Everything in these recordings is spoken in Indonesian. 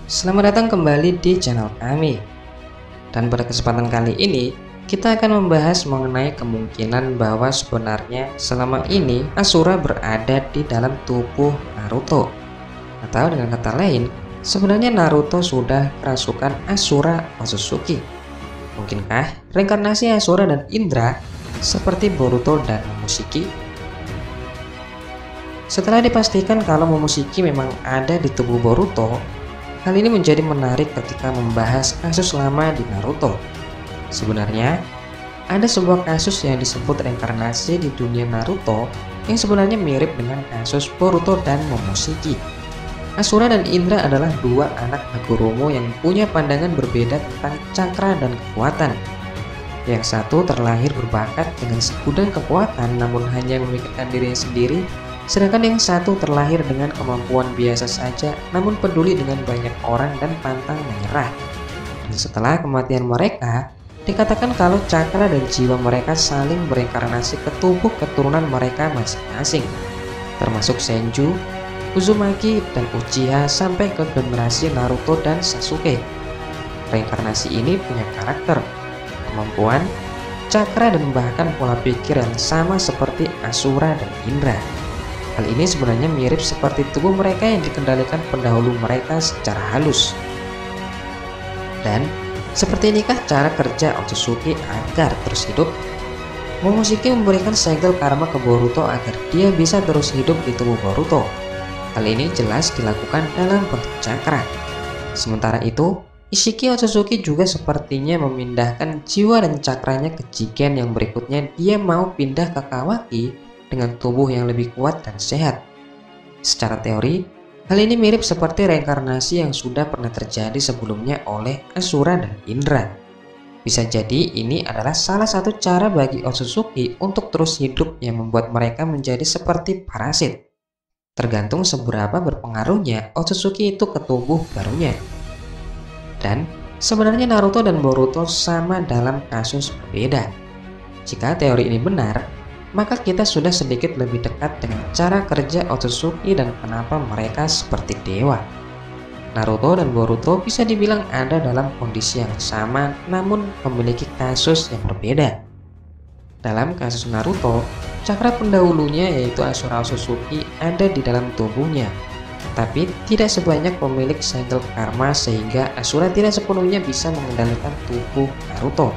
Selamat datang kembali di channel kami. Dan pada kesempatan kali ini, kita akan membahas mengenai kemungkinan bahwa sebenarnya selama ini Asura berada di dalam tubuh Naruto. Atau dengan kata lain, sebenarnya Naruto sudah kerasukan Asura Otsutsuki. Mungkinkah reinkarnasi Asura dan Indra seperti Boruto dan Momoshiki? Setelah dipastikan kalau Momoshiki memang ada di tubuh Boruto, hal ini menjadi menarik ketika membahas kasus lama di Naruto. Sebenarnya, ada sebuah kasus yang disebut reinkarnasi di dunia Naruto yang sebenarnya mirip dengan kasus Boruto dan Momoshiki. Asura dan Indra adalah dua anak Hagoromo yang punya pandangan berbeda tentang cakra dan kekuatan. Yang satu terlahir berbakat dengan segudang kekuatan namun hanya memikirkan dirinya sendiri, sedangkan yang satu terlahir dengan kemampuan biasa saja namun peduli dengan banyak orang dan pantang menyerah. Dan setelah kematian mereka, dikatakan kalau cakra dan jiwa mereka saling bereinkarnasi ke tubuh keturunan mereka masing-masing, termasuk Senju, Uzumaki, dan Uchiha sampai ke generasi Naruto dan Sasuke. Reinkarnasi ini punya karakter, kemampuan, cakra, dan bahkan pola pikir yang sama seperti Asura dan Indra. Hal ini sebenarnya mirip seperti tubuh mereka yang dikendalikan pendahulu mereka secara halus. Dan seperti inikah cara kerja Otsutsuki agar terus hidup? Momoshiki memberikan segel karma ke Boruto agar dia bisa terus hidup di tubuh Boruto. Hal ini jelas dilakukan dalam bentuk cakra. Sementara itu, Ishiki Otsutsuki juga sepertinya memindahkan jiwa dan cakranya ke Jigen yang berikutnya dia mau pindah ke Kawaki dengan tubuh yang lebih kuat dan sehat. Secara teori, hal ini mirip seperti reinkarnasi yang sudah pernah terjadi sebelumnya oleh Asura dan Indra. Bisa jadi ini adalah salah satu cara bagi Otsutsuki untuk terus hidup yang membuat mereka menjadi seperti parasit. Tergantung seberapa berpengaruhnya Otsutsuki itu ke tubuh barunya. Dan sebenarnya Naruto dan Boruto sama dalam kasus berbeda. Jika teori ini benar, maka kita sudah sedikit lebih dekat dengan cara kerja Otsutsuki dan kenapa mereka seperti dewa. Naruto dan Boruto bisa dibilang ada dalam kondisi yang sama namun memiliki kasus yang berbeda. Dalam kasus Naruto, cakra pendahulunya yaitu Asura Otsutsuki ada di dalam tubuhnya, tapi tidak sebanyak pemilik segel karma sehingga Asura tidak sepenuhnya bisa mengendalikan tubuh Naruto.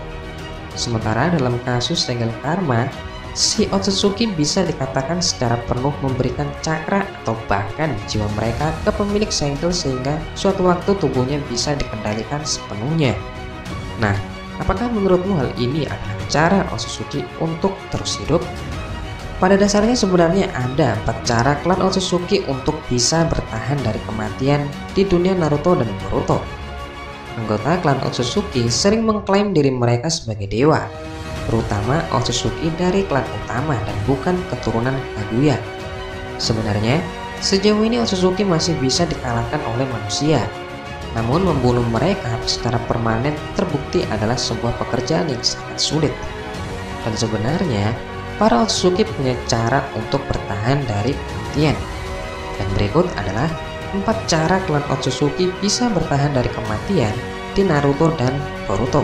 Sementara dalam kasus segel karma, si Otsutsuki bisa dikatakan secara penuh memberikan cakra atau bahkan jiwa mereka ke pemilik segel sehingga suatu waktu tubuhnya bisa dikendalikan sepenuhnya. Nah, apakah menurutmu hal ini adalah cara Otsutsuki untuk terus hidup? Pada dasarnya sebenarnya ada 4 cara klan Otsutsuki untuk bisa bertahan dari kematian di dunia Naruto dan Boruto. Anggota klan Otsutsuki sering mengklaim diri mereka sebagai dewa, terutama Otsutsuki dari klan utama dan bukan keturunan Kaguya. Sebenarnya, sejauh ini Otsutsuki masih bisa dikalahkan oleh manusia, namun membunuh mereka secara permanen terbukti adalah sebuah pekerjaan yang sangat sulit. Dan sebenarnya, para Otsutsuki punya cara untuk bertahan dari kematian. Dan berikut adalah 4 cara klan Otsutsuki bisa bertahan dari kematian di Naruto dan Boruto.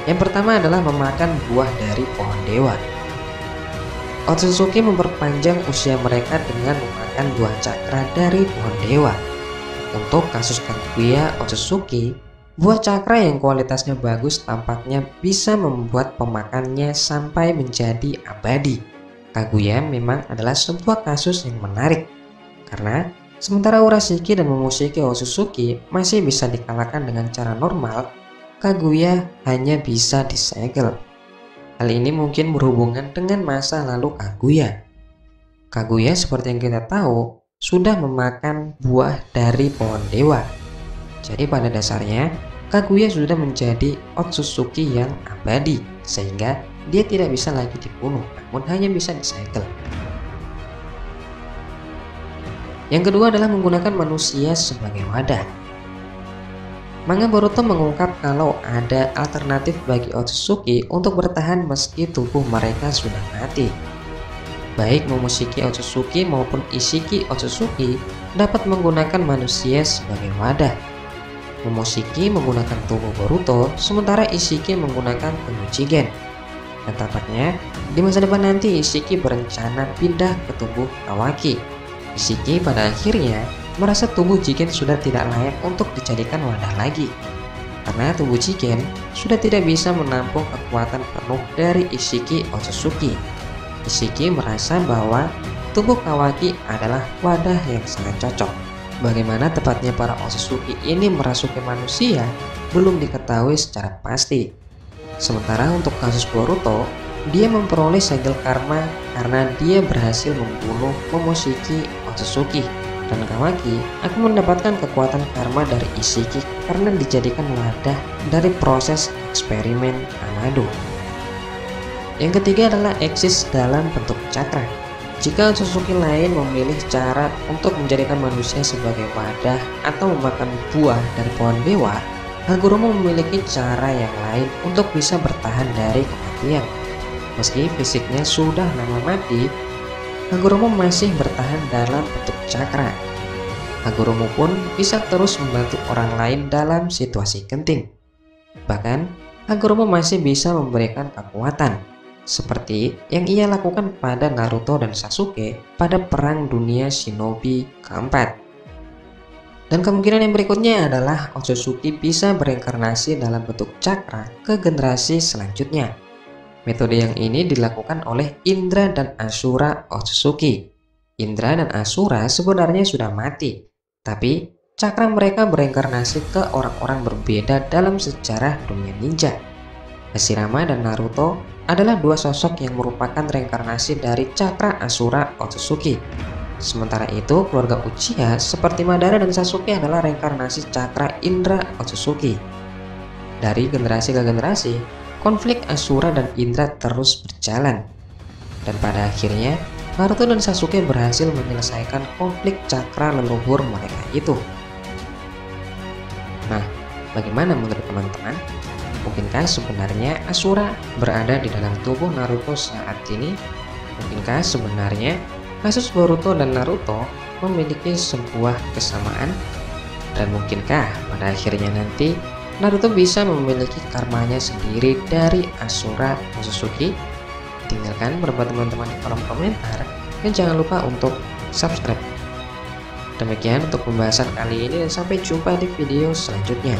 Yang pertama adalah memakan buah dari pohon dewa. Otsutsuki memperpanjang usia mereka dengan memakan buah cakra dari pohon dewa. Untuk kasus Kaguya Otsutsuki, buah cakra yang kualitasnya bagus tampaknya bisa membuat pemakannya sampai menjadi abadi. Kaguya memang adalah sebuah kasus yang menarik, karena sementara Urashiki dan Momoshiki Otsutsuki masih bisa dikalahkan dengan cara normal, Kaguya hanya bisa disegel. Hal ini mungkin berhubungan dengan masa lalu Kaguya. Kaguya seperti yang kita tahu sudah memakan buah dari pohon dewa. Jadi pada dasarnya Kaguya sudah menjadi Otsutsuki yang abadi sehingga dia tidak bisa lagi dibunuh namun hanya bisa disegel. Yang kedua adalah menggunakan manusia sebagai wadah. Manga Boruto mengungkap kalau ada alternatif bagi Otsutsuki untuk bertahan meski tubuh mereka sudah mati. baik Momoshiki Otsutsuki maupun Ishiki Otsutsuki dapat menggunakan manusia sebagai wadah. Momoshiki menggunakan tubuh Boruto, sementara Ishiki menggunakan tubuh Jigen. Dan tampaknya di masa depan nanti Ishiki berencana pindah ke tubuh Kawaki. Ishiki pada akhirnya merasa tubuh Jigen sudah tidak layak untuk dijadikan wadah lagi, karena tubuh Jigen sudah tidak bisa menampung kekuatan penuh dari Ishiki Otsutsuki. Ishiki merasa bahwa tubuh Kawaki adalah wadah yang sangat cocok. Bagaimana tepatnya para Otsutsuki ini merasuki manusia belum diketahui secara pasti. Sementara untuk kasus Boruto, dia memperoleh segel karma karena dia berhasil membunuh Momoshiki Otsutsuki, dan Kawaki akan mendapatkan kekuatan karma dari Ishiki karena dijadikan wadah dari proses eksperimen Amado. Yang ketiga adalah eksis dalam bentuk cakra. Jika Otsutsuki lain memilih cara untuk menjadikan manusia sebagai wadah atau memakan buah dari pohon dewa, Hagoromo memiliki cara yang lain untuk bisa bertahan dari kematian. Meski fisiknya sudah lama mati, Hagoromo masih bertahan dalam bentuk cakra. Hagoromo pun bisa terus membantu orang lain dalam situasi genting. Bahkan, Hagoromo masih bisa memberikan kekuatan, seperti yang ia lakukan pada Naruto dan Sasuke pada Perang Dunia Shinobi keempat. Dan kemungkinan yang berikutnya adalah Otsutsuki bisa bereinkarnasi dalam bentuk cakra ke generasi selanjutnya. Metode yang ini dilakukan oleh Indra dan Asura Otsutsuki. Indra dan Asura sebenarnya sudah mati, tapi cakra mereka bereinkarnasi ke orang-orang berbeda dalam sejarah dunia ninja. Hashirama dan Naruto adalah dua sosok yang merupakan reinkarnasi dari cakra Asura Otsutsuki. Sementara itu, keluarga Uchiha seperti Madara dan Sasuke adalah reinkarnasi cakra Indra Otsutsuki. Dari generasi ke generasi, konflik Asura dan Indra terus berjalan. Dan pada akhirnya, Naruto dan Sasuke berhasil menyelesaikan konflik cakra leluhur mereka itu. Nah, bagaimana menurut teman-teman? Mungkinkah sebenarnya Asura berada di dalam tubuh Naruto saat ini? Mungkinkah sebenarnya kasus Boruto dan Naruto memiliki sebuah kesamaan? Dan mungkinkah pada akhirnya nanti Naruto bisa memiliki karmanya sendiri dari Asura Otsutsuki? Tinggalkan pendapat teman-teman di kolom komentar dan jangan lupa untuk subscribe. Demikian untuk pembahasan kali ini dan sampai jumpa di video selanjutnya.